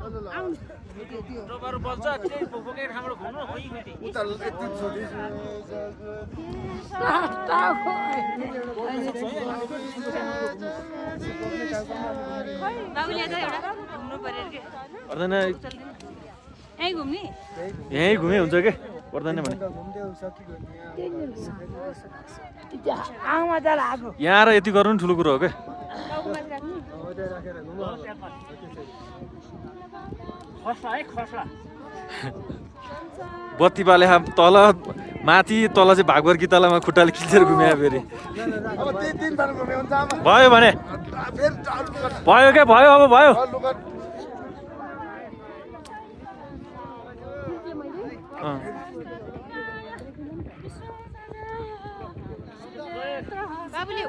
रोबारो बल्छ त्यही बोकेर ठाउँबाट घुम्नु होइ गयो उता यति छोडी बाबुले त एउटा घुम्नु पर्यो के पर्दैन यही घुम्ने यहीँ घुमे हुन्छ के पर्दैन भने यहाँ आएर यति गर्नु नि ठुलो कुरो हो क्या बत्ती बाले तल माथि तल चाहिँ भागवर कि तलमा खुट्टाले खिचेर घुम्यो फेरि भयो भने भयो क्या भयो अब भयो बाबुले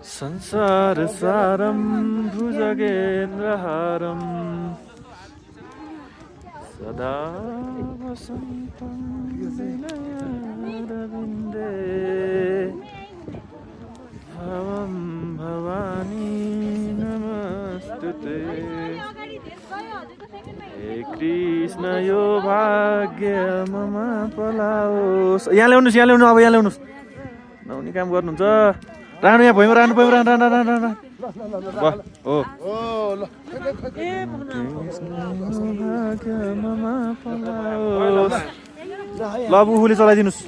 संसार सारम भुजगेन्द्रहारम सदा वसन्तं विनयरविन्दे भवं भवानी नमस्तुते हे कृष्ण यो भाग्य मम पलाओस् यहाँ ल्याउनुहोस् अब यहाँ ल्याउनुहोस् नहुने काम गर्नुहुन्छ राणु यहाँ भुइँमा रानु भयो रानु हो ल अब उले चलाइदिनुहोस्